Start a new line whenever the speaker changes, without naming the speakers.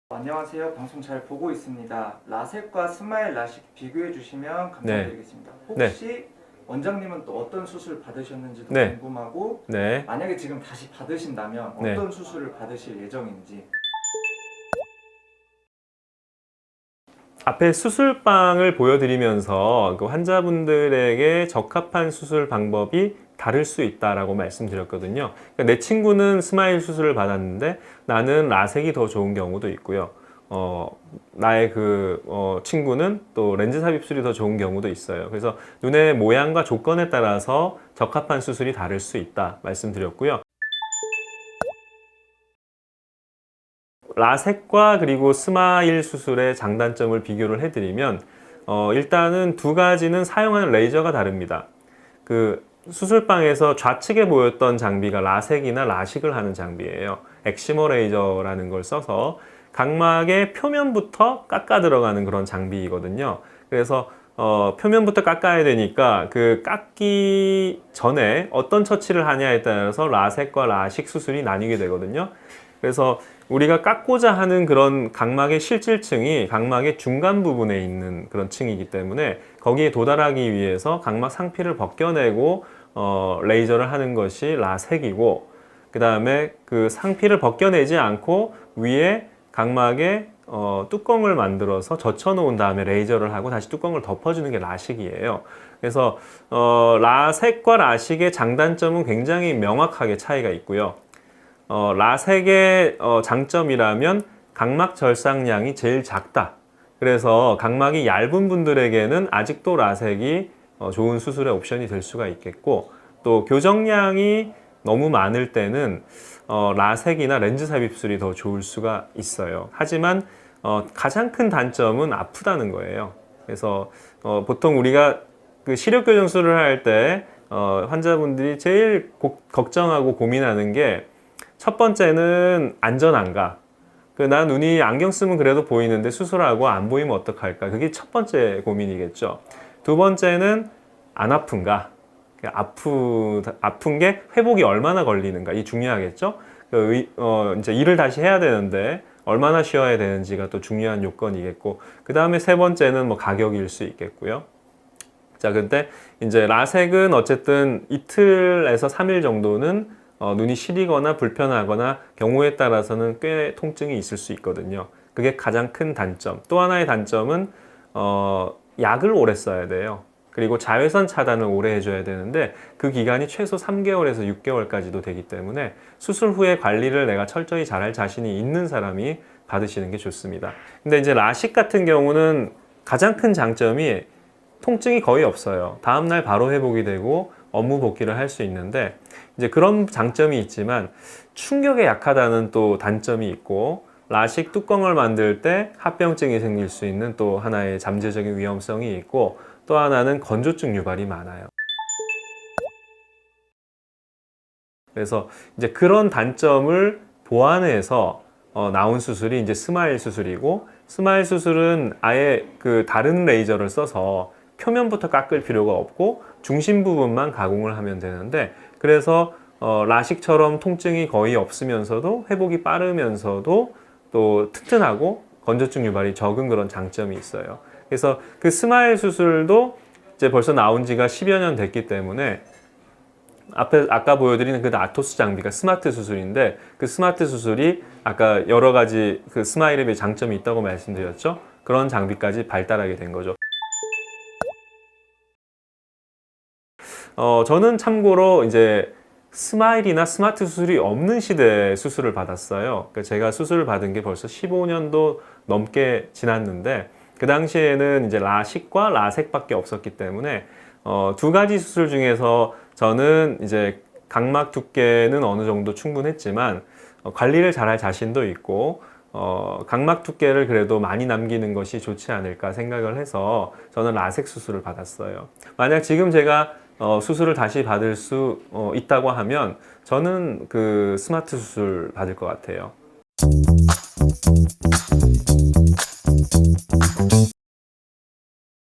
안녕하세요. 방송 잘 보고 있습니다. 라섹과 스마일 라식 비교해 주시면 감사드리겠습니다. 혹시 원장님은 또 어떤 수술 받으셨는지도 궁금하고 만약에 지금 다시 받으신다면 어떤 수술을 받으실 예정인지.
앞에 수술방을 보여드리면서 그 환자분들에게 적합한 수술 방법이 다를 수 있다라고 말씀드렸거든요. 그러니까 내 친구는 스마일 수술을 받았는데 나는 라섹이 더 좋은 경우도 있고요. 나의 친구는 또 렌즈 삽입술이 더 좋은 경우도 있어요. 그래서 눈의 모양과 조건에 따라서 적합한 수술이 다를 수 있다 말씀드렸고요. 라섹과 그리고 스마일 수술의 장단점을 비교를 해드리면 일단은 두 가지는 사용하는 레이저가 다릅니다. 그 수술방에서 좌측에 보였던 장비가 라섹이나 라식을 하는 장비예요. 엑시머 레이저라는 걸 써서 각막의 표면부터 깎아 들어가는 그런 장비이거든요. 그래서 표면부터 깎아야 되니까 그 깎기 전에 어떤 처치를 하냐에 따라서 라섹과 라식 수술이 나뉘게 되거든요. 그래서 우리가 깎고자 하는 그런 각막의 실질층이 각막의 중간 부분에 있는 그런 층이기 때문에 거기에 도달하기 위해서 각막 상피를 벗겨내고 레이저를 하는 것이 라섹이고, 그 다음에 그 상피를 벗겨내지 않고 위에 각막에 뚜껑을 만들어서 젖혀 놓은 다음에 레이저를 하고 다시 뚜껑을 덮어주는 게 라식이에요. 그래서 라섹과 라식의 장단점은 굉장히 명확하게 차이가 있고요. 라섹의 장점이라면 각막 절삭량이 제일 작다. 그래서 각막이 얇은 분들에게는 아직도 라섹이 좋은 수술의 옵션이 될 수가 있겠고, 또 교정량이 너무 많을 때는 라섹이나 렌즈 삽입술이 더 좋을 수가 있어요. 하지만 가장 큰 단점은 아프다는 거예요. 그래서 보통 우리가 그 시력 교정술을 할 때 환자분들이 제일 걱정하고 고민하는 게, 첫 번째는 안전한가? 나 눈이 안경 쓰면 그래도 보이는데 수술하고 안 보이면 어떡할까? 그게 첫 번째 고민이겠죠. 두 번째는 안 아픈가? 아픈 게 회복이 얼마나 걸리는가? 이 중요하겠죠. 이제 일을 다시 해야 되는데 얼마나 쉬어야 되는지가 또 중요한 요건이겠고, 그 다음에 세 번째는 뭐 가격일 수 있겠고요. 자, 근데 이제 라섹은 어쨌든 이틀에서 3일 정도는 눈이 시리거나 불편하거나 경우에 따라서는 꽤 통증이 있을 수 있거든요. 그게 가장 큰 단점. 또 하나의 단점은 약을 오래 써야 돼요. 그리고 자외선 차단을 오래 해줘야 되는데 그 기간이 최소 3개월에서 6개월까지도 되기 때문에 수술 후에 관리를 내가 철저히 잘할 자신이 있는 사람이 받으시는 게 좋습니다. 근데 이제 라식 같은 경우는 가장 큰 장점이 통증이 거의 없어요. 다음날 바로 회복이 되고 업무 복귀를 할 수 있는데, 이제 그런 장점이 있지만 충격에 약하다는 또 단점이 있고, 라식 뚜껑을 만들 때 합병증이 생길 수 있는 또 하나의 잠재적인 위험성이 있고, 또 하나는 건조증 유발이 많아요. 그래서 이제 그런 단점을 보완해서 나온 수술이 이제 스마일 수술이고, 스마일 수술은 아예 그 다른 레이저를 써서 표면부터 깎을 필요가 없고 중심 부분만 가공을 하면 되는데, 그래서 라식처럼 통증이 거의 없으면서도 회복이 빠르면서도 또 튼튼하고 건조증 유발이 적은 그런 장점이 있어요. 그래서 그 스마일 수술도 이제 벌써 나온 지가 10여 년 됐기 때문에 아까 보여드리는 그 아토스 장비가 스마트 수술인데, 그 스마트 수술이 아까 여러 가지 그 스마일에 비해 장점이 있다고 말씀드렸죠. 그런 장비까지 발달하게 된 거죠. 저는 참고로 이제 스마일이나 스마트 수술이 없는 시대에 수술을 받았어요. 그러니까 제가 수술을 받은 게 벌써 15년도 넘게 지났는데, 그 당시에는 이제 라식과 라섹밖에 없었기 때문에 두 가지 수술 중에서 저는 이제 각막 두께는 어느 정도 충분했지만 관리를 잘할 자신도 있고 각막 두께를 그래도 많이 남기는 것이 좋지 않을까 생각을 해서 저는 라섹 수술을 받았어요. 만약 지금 제가 수술을 다시 받을 수 있다고 하면 저는 그 스마트 수술 받을 것 같아요.